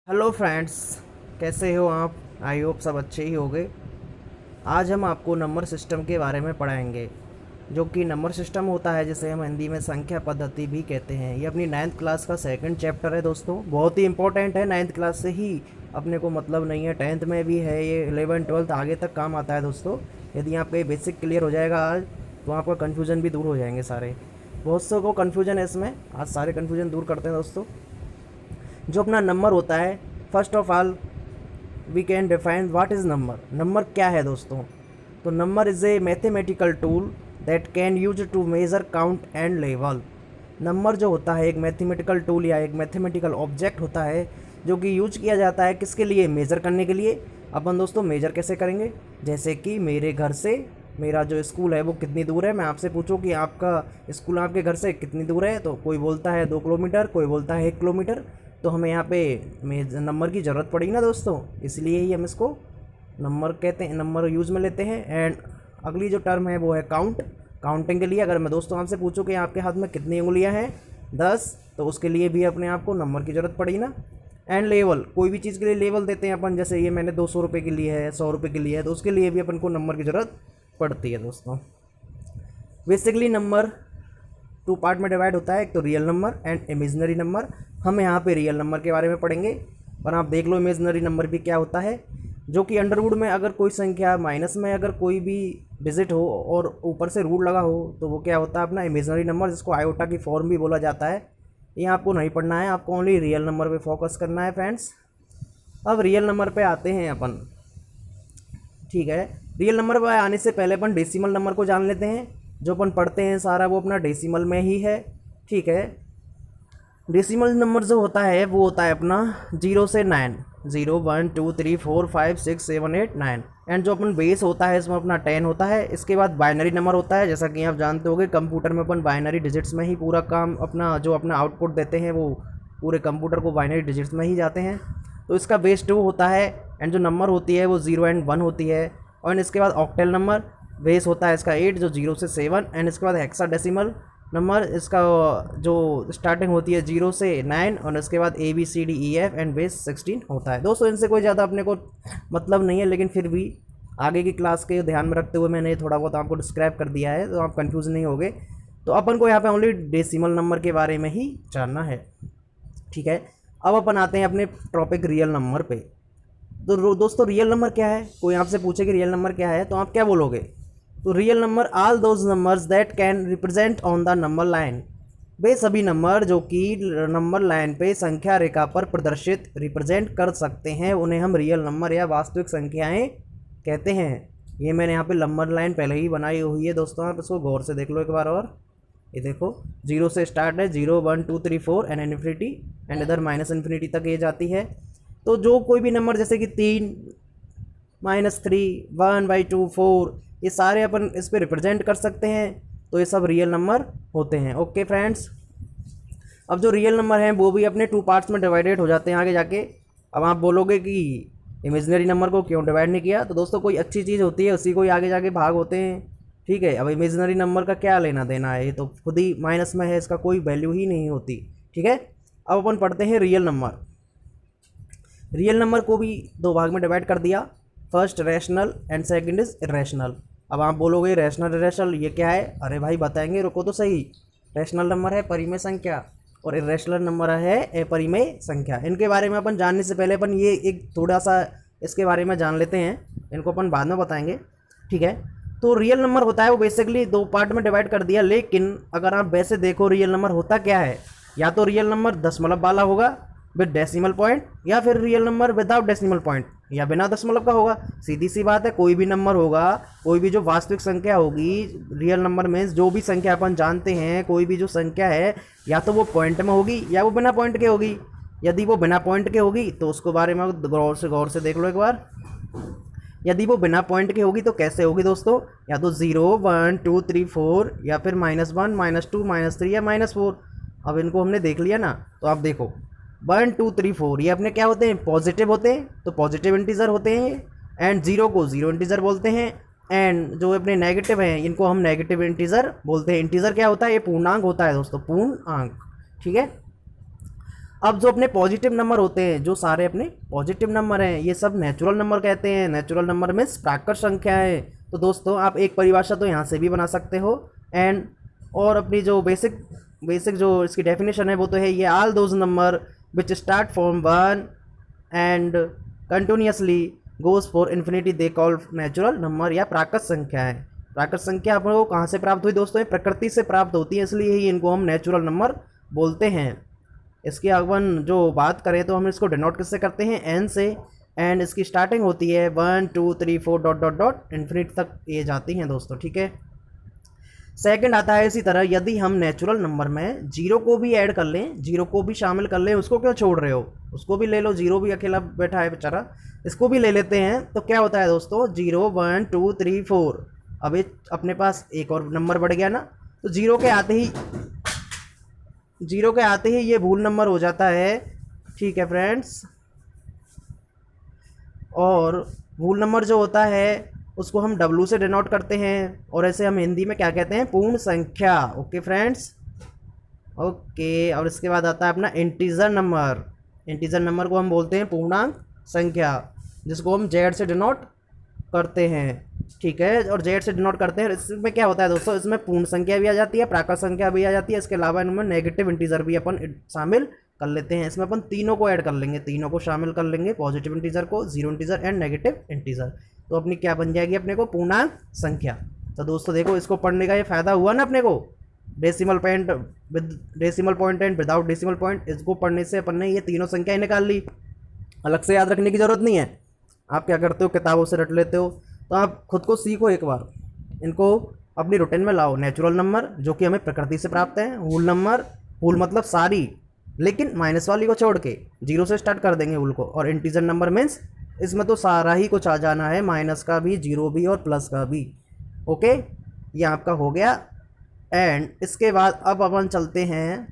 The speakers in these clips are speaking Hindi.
हेलो फ्रेंड्स, कैसे हो आप? आई होप सब अच्छे ही होंगे। आज हम आपको नंबर सिस्टम के बारे में पढ़ाएंगे, जो कि नंबर सिस्टम होता है जिसे हम हिंदी में संख्या पद्धति भी कहते हैं। ये अपनी 9th क्लास का सेकंड चैप्टर है दोस्तों, बहुत ही इंपॉर्टेंट है। 9th क्लास से ही अपने को मतलब नहीं है, 10th में भी है, ये 11 12th आगे तक काम आता है दोस्तों। यदि आपका ये बेसिक क्लियर हो जाएगा आज, तो आपका कन्फ्यूज़न भी दूर हो जाएंगे सारे। बहुत से को कन्फ्यूजन है इसमें, आज सारे कन्फ्यूजन दूर करते हैं दोस्तों। जो अपना नंबर होता है, first of all we can define what is number. Number क्या है दोस्तों? तो number is a mathematical tool that can use to measure count and level. Number जो होता है एक मैथमेटिकल टूल या एक मैथमेटिकल ऑब्जेक्ट होता है, जो कि यूज किया जाता है किसके लिए? मेज़र करने के लिए। अपन दोस्तों मेज़र कैसे करेंगे? जैसे कि मेरे घर से मेरा जो स्कूल है वो कितनी दूर है। मैं आपसे पूछूं कि आपका स्कूल आपके घर से कितनी दूर है, तो कोई बोलता है 2 किलोमीटर, कोई बोलता है 1 किलोमीटर। तो हमें यहाँ पे नंबर की ज़रूरत पड़ेगी ना दोस्तों, इसलिए ही हम इसको नंबर कहते हैं, नंबर यूज़ में लेते हैं। एंड अगली जो टर्म है वो है काउंट। काउंटिंग के लिए अगर मैं दोस्तों आपसे पूछूं कि आपके हाथ में कितनी उंगलियां हैं, 10, तो उसके लिए भी अपने आप को नंबर की ज़रूरत पड़ेगी ना। एंड लेवल, कोई भी चीज़ के लिए लेवल देते हैं अपन, जैसे ये मैंने 200 रुपये के लिए है, 100 रुपये के लिए है, तो उसके लिए भी अपन को नंबर की ज़रूरत पड़ती है दोस्तों। बेसिकली नंबर 2 पार्ट में डिवाइड होता है, एक तो real number and imaginary number. हम यहाँ पे रियल नंबर के बारे में पढ़ेंगे, पर आप देख लो इमेजिनरी नंबर भी क्या होता है। जो कि अंडरवुड में अगर कोई संख्या, माइनस में अगर कोई भी डिजिट हो और ऊपर से रूट लगा हो, तो वो क्या होता है? अपना इमेजिनरी नंबर, जिसको आयोटा की फॉर्म भी बोला जाता है। ये आपको नहीं पढ़ना है, आपको ओनली रियल नंबर पे फोकस करना है फ्रेंड्स। अब रियल नंबर पे आते हैं अपन, ठीक है। रियल नंबर पर आने से पहले अपन डेसिमल नंबर को जान लेते हैं। जो अपन पढ़ते हैं सारा वो अपना डेसिमल में ही है, ठीक है। डेसिमल नंबर जो होता है वो होता है अपना 0 से 9, 0 1 2 3 4 5 6 7 8 9। एंड जो अपन बेस होता है इसमें अपना 10 होता है। इसके बाद बाइनरी नंबर होता है, जैसा कि आप जानते होंगे कंप्यूटर में अपन बाइनरी डिजिट्स में ही पूरा काम अपना जो अपना आउटपुट देते हैं वो पूरे कंप्यूटर को बाइनरी डिजिट्स में ही जाते हैं। तो इसका बेस 2 होता है। एंड जो नंबर होती है वो 0 एंड 1 होती है। और इसके बाद ऑक्टेल नंबर बेस होता है इसका 8, जो 0 से 7। एंड इसके बाद हेक्साडेसिमल नंबर, इसका जो स्टार्टिंग होती है 0 से 9, और इसके बाद ABCDEF एंड बेस 16 होता है। दोस्तों इनसे कोई ज़्यादा अपने को मतलब नहीं है, लेकिन फिर भी आगे की क्लास के ध्यान में रखते हुए मैंने थोड़ा बहुत आपको डिस्क्राइब कर दिया है, तो आप कंफ्यूज नहीं होगे। तो अपन को यहाँ पे ओनली डेसिमल नंबर के बारे में ही जानना है, ठीक है। अब अपन आते हैं अपने टॉपिक रियल नंबर पे। तो दोस्तों रियल नंबर क्या है? कोई आपसे पूछे कि रियल नंबर क्या है, तो आप क्या बोलोगे? तो real number all those numbers that can represent on the number line. वे सभी नंबर जो कि नंबर लाइन पे संख्या रेखा पर प्रदर्शित रिप्रेजेंट कर सकते हैं, उन्हें हम रियल नंबर या वास्तविक संख्याएं कहते हैं। ये मैंने यहाँ पे नंबर लाइन पहले ही बनाई हुई है दोस्तों, आप इसको गौर से देख लो एक बार। और ये देखो 0 से स्टार्ट है, 0 1 2 3 4 एंड इन्फिनिटी, एंड इधर माइनस इन्फिनिटी तक ये जाती है। तो जो कोई भी नंबर जैसे कि 3 -3 1/2 4, ये सारे अपन इस पर रिप्रेजेंट कर सकते हैं। तो ये सब रियल नंबर होते हैं। ओके फ्रेंड्स, अब जो रियल नंबर हैं वो भी अपने 2 पार्ट्स में डिवाइडेड हो जाते हैं आगे जाके। अब आप बोलोगे कि इमेजिनरी नंबर को क्यों डिवाइड नहीं किया? तो दोस्तों कोई अच्छी चीज़ होती है उसी को ही आगे जाके भाग होते हैं, ठीक है। अब इमेजिनरी नंबर का क्या लेना देना है, ये तो खुद ही माइनस में है, इसका कोई वैल्यू ही नहीं होती, ठीक है। अब अपन पढ़ते हैं रियल नंबर। रियल नंबर को भी 2 भाग में डिवाइड कर दिया, first rational and second is irrational. अब आप बोलोगे रैशनल इरेशनल ये क्या है? अरे भाई बताएंगे, रुको तो सही। रैशनल नंबर है परिमेय संख्या और इरेशनल नंबर है अपरिमेय संख्या। इनके बारे में अपन जानने से पहले अपन ये एक थोड़ा सा इसके बारे में जान लेते हैं, इनको अपन बाद में बताएंगे, ठीक है। तो रियल नंबर होता है वो बेसिकली 2 पार्ट में डिवाइड कर दिया, लेकिन अगर आप वैसे देखो रियल नंबर होता क्या है, या तो रियल नंबर दशमलव वाला होगा विद डेसिमल पॉइंट, या फिर real number without decimal point या बिना दशमलव का होगा। सीधी सी बात है, कोई भी नंबर होगा, कोई भी जो वास्तविक संख्या होगी रियल नंबर में, जो भी संख्या अपन जानते हैं, कोई भी जो संख्या है, या तो वो पॉइंट में होगी या वो बिना पॉइंट के होगी। यदि वो बिना पॉइंट के होगी तो उसको बारे में गौर से देख लो एक बार। यदि वो बिना पॉइंट के होगी तो कैसे होगी दोस्तों? या तो 0 1 2 3 4, या फिर -1 -2 -3 या -4। अब इनको हमने देख लिया ना, तो आप देखो 1 2 3 4 ये अपने क्या होते हैं? पॉजिटिव होते हैं, तो पॉजिटिव इंटीजर होते हैं। एंड 0 को 0 इंटीजर बोलते हैं। एंड जो अपने नेगेटिव हैं इनको हम नेगेटिव इंटीजर बोलते हैं। इंटीजर क्या होता है? ये पूर्णांक होता है दोस्तों, पूर्णांक, ठीक है। अब जो अपने पॉजिटिव नंबर होते हैं, जो सारे अपने पॉजिटिव नंबर हैं, ये सब नेचुरल नंबर कहते हैं। नेचुरल नंबर में प्राकृत संख्या है। तो दोस्तों आप एक परिभाषा तो यहाँ से भी बना सकते हो। एंड और अपनी जो बेसिक जो इसकी डेफिनेशन है वो तो है ये, all those number which start from 1 and continuously goes for infinity they call natural number या प्राकृत संख्या है। प्राकृत संख्या अपन को कहाँ से प्राप्त हुई दोस्तों? ये प्रकृति से प्राप्त होती है, इसलिए ही इनको हम नेचुरल नंबर बोलते हैं। इसकी अपन जो बात करें तो हम इसको डिनोट किससे करते हैं? एन से। एंड इसकी स्टार्टिंग होती है 1 2 3 4 डॉट डॉट डॉट इन्फिनिट तक ये जाती हैं दोस्तों, ठीक है। सेकंड आता है इसी तरह, यदि हम नेचुरल नंबर में जीरो को भी ऐड कर लें, जीरो को भी शामिल कर लें, उसको क्यों छोड़ रहे हो? उसको भी ले लो, जीरो भी अकेला बैठा है बेचारा, इसको भी ले लेते हैं। तो क्या होता है दोस्तों? 0 1 2 3 4। अब ये अपने पास एक और नंबर बढ़ गया ना, तो जीरो के आते ही ये भूल नंबर हो जाता है, ठीक है फ्रेंड्स। और भूल नंबर जो होता है उसको हम W से डिनोट करते हैं, और ऐसे हम हिंदी में क्या कहते हैं? पूर्ण संख्या। Okay friends, okay. और इसके बाद आता है अपना इंटीजर नंबर। इंटीजर नंबर को हम बोलते हैं पूर्णांक संख्या, जिसको हम Z से डिनोट करते हैं, ठीक है। और Z से डिनोट करते हैं। इसमें क्या होता है दोस्तों? इसमें पूर्ण संख्या भी आ जाती है, प्राकृत संख्या भी आ जाती है, इसके अलावा इनमें नेगेटिव इंटीजर भी अपन शामिल कर लेते हैं। इसमें अपन तीनों को ऐड कर लेंगे, तीनों को शामिल कर लेंगे, पॉजिटिव इंटीजर को, zero integer and negative integer. तो अपनी क्या बन जाएगी? अपने को पूर्णांक संख्या। तो दोस्तों देखो, इसको पढ़ने का ये फायदा हुआ ना अपने को, decimal point with decimal point and without decimal point. इसको पढ़ने से अपन ने ये तीनों संख्याएं निकाल ली, अलग से याद रखने की जरूरत नहीं है। आप क्या करते हो? किताबों से रट लेते हो। तो आप खुद को सीखो एक बार, इनको अपनी रूटीन में लाओ। नेचुरल नंबर जो कि हमें प्रकृति से प्राप्त है, होल नंबर, होल मतलब सारी, लेकिन माइनस वाली को छोड़ के, जीरो से स्टार्ट कर देंगे होल को। और इंटीजर नंबर मीन्स इसमें तो सारा ही कुछ आ जाना है, माइनस का भी, जीरो भी और प्लस का भी। ओके, ये आपका हो गया। एंड इसके बाद अब अपन चलते हैं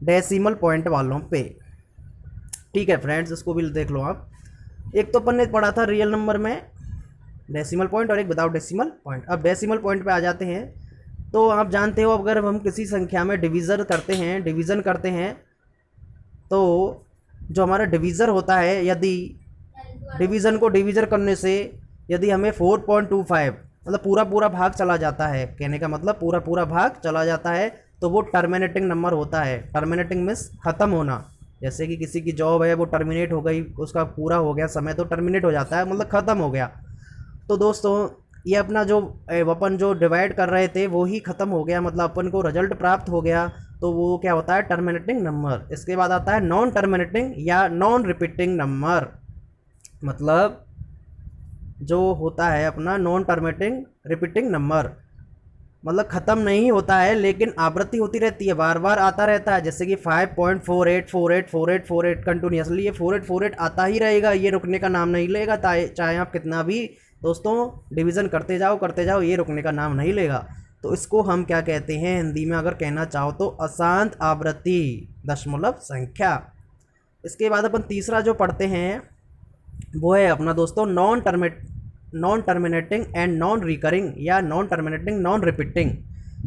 डेसिमल पॉइंट वालों पे, ठीक है फ्रेंड्स। इसको भी देख लो आप। एक तो अपन ने पढ़ा था रियल नंबर में डेसिमल पॉइंट और एक विदाउट डेसिमल पॉइंट। अब डेसिमल पॉइंट पे आ जाते हैं। तो आप जानते हो, अगर हम किसी संख्या में डिवीज़न करते हैं तो जो हमारा डिवीज़र होता है, यदि डिवीज़न को डिवीज़र करने से यदि हमें 4.25 मतलब पूरा भाग चला जाता है, कहने का मतलब पूरा भाग चला जाता है, तो वो टर्मिनेटिंग नंबर होता है। टर्मिनेटिंग मीन्स ख़त्म होना। जैसे कि किसी की जॉब है, वो टर्मिनेट हो गई, उसका पूरा हो गया समय, तो टर्मिनेट हो जाता है, मतलब ख़त्म हो गया। तो दोस्तों ये अपना जो अपन जो डिवाइड कर रहे थे वो ही ख़त्म हो गया, मतलब अपन को रिजल्ट प्राप्त हो गया, तो वो क्या होता है? Terminating number. इसके बाद आता है नॉन टर्मिनेटिंग या नॉन रिपीटिंग नंबर। मतलब जो होता है अपना नॉन टर्मिनेटिंग रिपीटिंग नंबर, मतलब ख़त्म नहीं होता है लेकिन आवृत्ति होती रहती है, बार बार आता रहता है। जैसे कि 5.4848484848 कंटिन्यूसली ये 4848 आता ही रहेगा, ये रुकने का नाम नहीं लेगा। चाहे आप कितना भी दोस्तों डिवीज़न करते जाओ, ये रुकने का नाम नहीं लेगा। तो इसको हम क्या कहते हैं हिंदी में अगर कहना चाहो तो? अशांत आवृत्ति दशमलव संख्या। इसके बाद अपन तीसरा जो पढ़ते हैं वो है अपना दोस्तों non terminating and non recurring या नॉन टर्मिनेटिंग नॉन रिपीटिंग।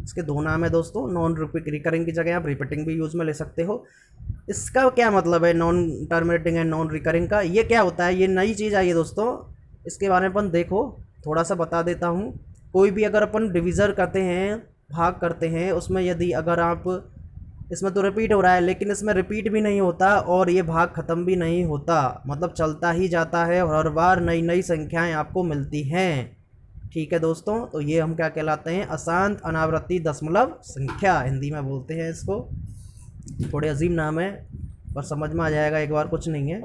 इसके दो नाम है दोस्तों, नॉन रिकरिंग की जगह आप रिपीटिंग भी यूज़ में ले सकते हो। इसका क्या मतलब है non terminating and non recurring का? ये क्या होता है? ये नई चीज़ आई है दोस्तों, इसके बारे में अपन देखो, थोड़ा सा बता देता हूँ। कोई भी अगर अपन डिवीज़र करते हैं, भाग करते हैं, उसमें यदि अगर आप, इसमें तो रिपीट हो रहा है लेकिन इसमें रिपीट भी नहीं होता और ये भाग ख़त्म भी नहीं होता, मतलब चलता ही जाता है और हर बार नई नई संख्याएं आपको मिलती हैं, ठीक है दोस्तों। तो ये हम क्या कहलाते हैं? अशांत अनावृत्ति दशमलव संख्या, हिंदी में बोलते हैं इसको। थोड़े अजीब नाम है पर समझ में आ जाएगा एक बार, कुछ नहीं है।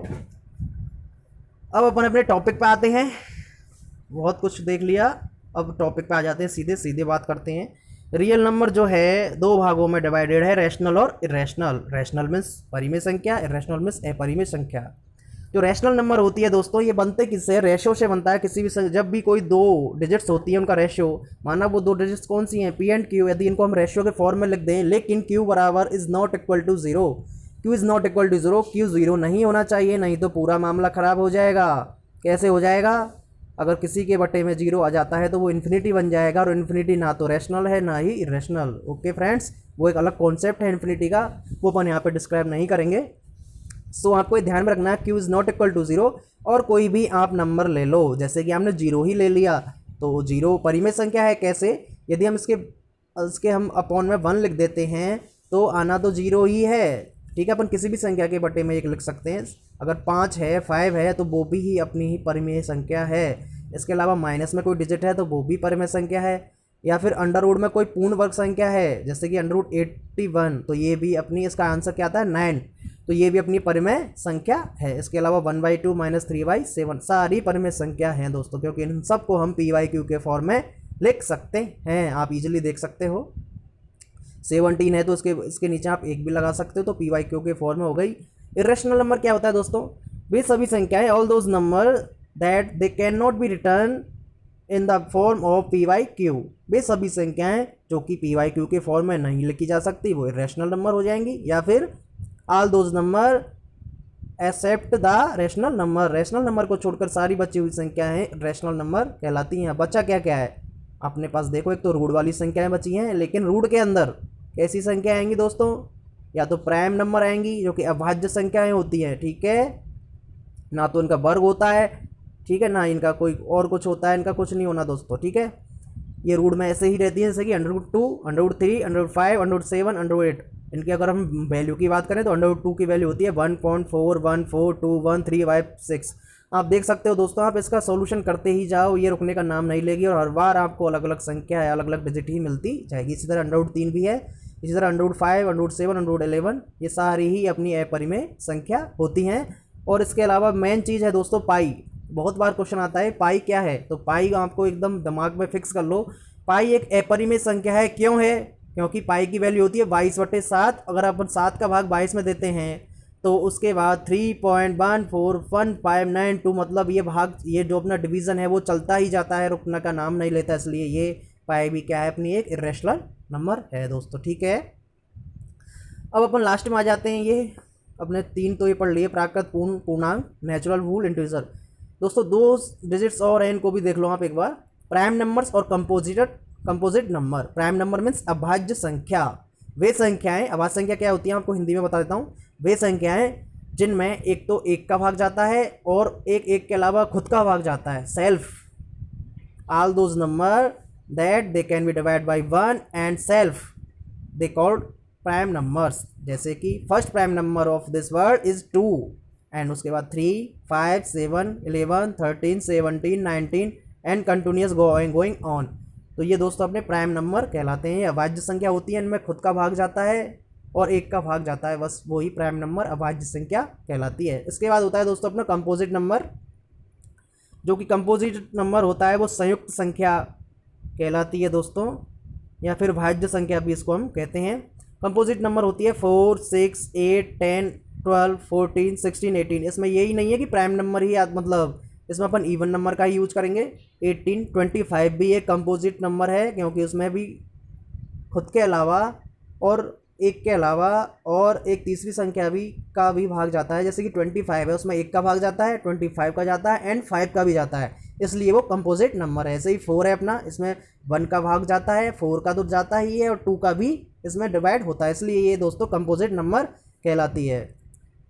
अब अपन अपने टॉपिक पे आते हैं, बहुत कुछ देख लिया, अब टॉपिक पे आ जाते हैं, सीधे बात करते हैं। रियल नंबर जो है दो भागों में डिवाइडेड है, रैशनल और इरेशनल। रैशनल मीन्स परिमेय संख्या, इरेशनल मीन्स अपरिमेय संख्या। जो रैशनल नंबर होती है दोस्तों, ये बनते किससे? रेशो से बनता है। किसी भी जब भी कोई दो डिजिट्स होती है उनका रेशो, माना वो दो डिजिट्स कौन सी हैं? P एंड Q, यदि इनको हम रेशियो के फॉर्म में लिख दें, लेकिन Q बराबर is not equal to zero, Q is not equal to zero, Q zero नहीं होना चाहिए, नहीं तो पूरा मामला ख़राब हो जाएगा। कैसे हो जाएगा? अगर किसी के बटे में जीरो आ जाता है तो वो इन्फिनिटी बन जाएगा, और इन्फिनिटी ना तो रैशनल है ना ही इरेशनल। ओके फ्रेंड्स, वो एक अलग कॉन्सेप्ट है इन्फिनिटी का, वो अपन यहाँ पे डिस्क्राइब नहीं करेंगे। सो आपको ध्यान में रखना है q is not equal to 0, और कोई भी आप नंबर ले लो, जैसे कि हमने 0 ही ले लिया तो 0 परिमेय संख्या है। कैसे? यदि हम इसके हम अपॉन में 1 लिख देते हैं तो आना तो 0 ही है, ठीक है। अपन किसी भी संख्या के बटे में 1 लिख सकते हैं। अगर 5 है 5 है तो वो भी ही अपनी ही परिमेय संख्या है। इसके अलावा माइनस में कोई डिजिट है तो वो भी परिमेय संख्या है, या फिर अंडर रूट में कोई पूर्ण वर्ग संख्या है जैसे कि अंडर रूट 81, तो ये भी अपनी, इसका आंसर क्या आता है 9, तो ये भी अपनी परिमेय संख्या है। इसके अलावा 1/2 - 3/7 सारी परिमेय संख्या हैं दोस्तों, क्योंकि इन सबको हम PYQ के फॉर्म में लिख सकते हैं। आप इजीली देख सकते हो 17 है तो इसके नीचे आप 1 भी लगा सकते हो, तो PYQ के फॉर्म में हो गई। इरेशनल नंबर क्या होता है दोस्तों? वे सभी संख्याएं, all those number that they can not be return in the form of PYQ, वे सभी संख्याएं जो कि PYQ के फॉर्म में नहीं लिखी जा सकती वो इरेशनल नंबर हो जाएंगी। या फिर all those number except the rational number, rational number को छोड़कर सारी बची हुई संख्याएं रेशनल नंबर कहलाती हैं। बच्चा क्या क्या है अपने पास? देखो, एक तो रूट वाली संख्याएं बची हैं, लेकिन रूट के अंदर कैसी संख्या आएंगी दोस्तों? या तो प्राइम नंबर आएंगी जो कि अभाज्य संख्याएं होती हैं, ठीक है, ना तो इनका वर्ग होता है, ठीक है, ना इनका कोई और कुछ होता है, इनका कुछ नहीं होना दोस्तों, ठीक है। ये रूट में ऐसे ही रहती है जैसे कि √2, √3, √5, √7, √8। इनकी अगर हम वैल्यू की बात करें तो √2 की वैल्यू होती है 1.41421356। आप देख सकते हो दोस्तों, आप इसका सॉल्यूशन करते ही जाओ, ये रुकने का नाम नहीं लेगी और हर बार आपको अलग अलग संख्या है, अलग अलग डिजिट ही मिलती जाएगी। इसी तरह √3 भी है, इसी तरह √5, √7, √11, ये सारी ही अपनी अपरिमेय संख्या होती हैं। और इसके अलावा मेन चीज़ है दोस्तों पाई। बहुत बार क्वेश्चन आता है पाई क्या है, तो पाई आपको एकदम दिमाग में फिक्स कर लो। पाई एक अपरिमेय संख्या है। क्यों है? क्योंकि पाई की वैल्यू होती है 22/7। अगर अपन 7 का भाग 22 में देते हैं तो उसके बाद 3.14159, मतलब ये भाग, ये जो अपना डिवीज़न है वो चलता ही जाता है, रुकने का नाम नहीं लेता, इसलिए ये पाई भी क्या है, अपनी एक इरेशनल नंबर है दोस्तों, ठीक है। अब अपन लास्ट में आ जाते हैं, ये अपने 3 तो ये पढ़ लिए, प्राकृत, पूर्ण, पूर्णांक, नेचुरल, होल, इंटीजर। दोस्तों 2 डिजिट्स और हैं, इनको भी देख लो आप एक बार। प्राइम नंबर्स और composite number. Prime number means अभाज्य संख्या। वे संख्याएं, अभाज्य संख्या क्या होती है आपको हिंदी में बता देता हूँ। वे संख्याएं जिनमें एक तो 1 का भाग जाता है और एक के अलावा खुद का भाग जाता है, self. All those number that they can be divide by 1 and self they called prime numbers. जैसे कि first prime number of this word is 2, and उसके बाद 3, 5, 7, 11, 13, 17, 19 एंड कंटिन्यूस गोइंग ऑन। तो ये दोस्तों अपने प्राइम नंबर कहलाते हैं। अभाज्य संख्या होती है, इनमें खुद का भाग जाता है और 1 का भाग जाता है, बस वही प्राइम नंबर अभाज्य संख्या कहलाती है। इसके बाद होता है दोस्तों अपना कंपोजिट नंबर। जो कि कंपोजिट नंबर होता है वो संयुक्त संख्या कहलाती है दोस्तों, या फिर भाज्य संख्या भी इसको हम कहते हैं। कंपोजिट नंबर होती है 4, 6, 8, 10, 12, 14, 16, 18। इसमें यही नहीं है कि प्राइम नंबर ही मतलब इसमें अपन इवन नंबर का ही यूज करेंगे। 18, 25 भी एक कंपोजिट नंबर है, क्योंकि उसमें भी खुद के अलावा और 1 के अलावा और एक तीसरी संख्या का भी भाग जाता है। जैसे कि 25 है, उसमें 1 का भाग जाता है, 25 का जाता है एंड 5 का भी जाता है, इसलिए वो कंपोजिट नंबर है। ऐसे ही 4 है अपना, इसमें 1 का भाग जाता है, 4 का तो जाता ही है और 2 का भी इसमें डिवाइड होता है, इसलिए ये दोस्तों कंपोजिट नंबर कहलाती है।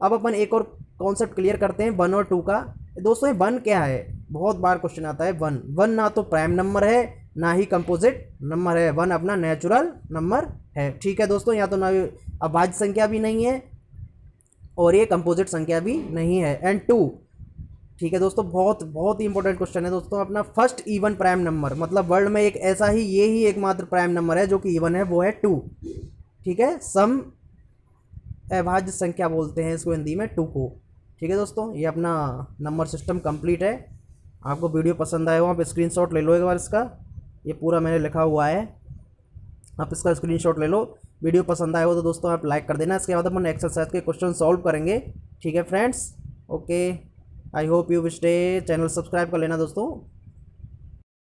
अब अपन एक और कॉन्सेप्ट क्लियर करते हैं 1 और 2 का। दोस्तों ये 1 क्या है? बहुत बार क्वेश्चन आता है 1 ना तो प्राइम नंबर है ना ही कंपोजिट नंबर है, 1 अपना नेचुरल नंबर है, ठीक है दोस्तों। या तो ना अभाज्य संख्या भी नहीं है और ये कंपोजिट संख्या भी नहीं है। एंड 2, ठीक है दोस्तों, बहुत ही इंपॉर्टेंट क्वेश्चन है दोस्तों अपना। फर्स्ट इवन प्राइम नंबर, मतलब वर्ल्ड में एक ऐसा ही, ये ही एकमात्र प्राइम नंबर है जो कि इवन है, वो है 2, ठीक है। सम अभाज्य संख्या बोलते हैं इसको हिंदी में 2 को, ठीक है दोस्तों। ये अपना नंबर सिस्टम कंप्लीट है। आपको वीडियो पसंद आए हो आप स्क्रीनशॉट ले लो एक बार इसका, ये पूरा मैंने लिखा हुआ है, आप इसका स्क्रीनशॉट ले लो। वीडियो पसंद आए हो तो दोस्तों आप लाइक कर देना। इसके बाद अपन एक्सरसाइज के क्वेश्चन सॉल्व करेंगे, ठीक है friends. Okay, I hope you will stay. Channel subscribe कर लेना दोस्तों।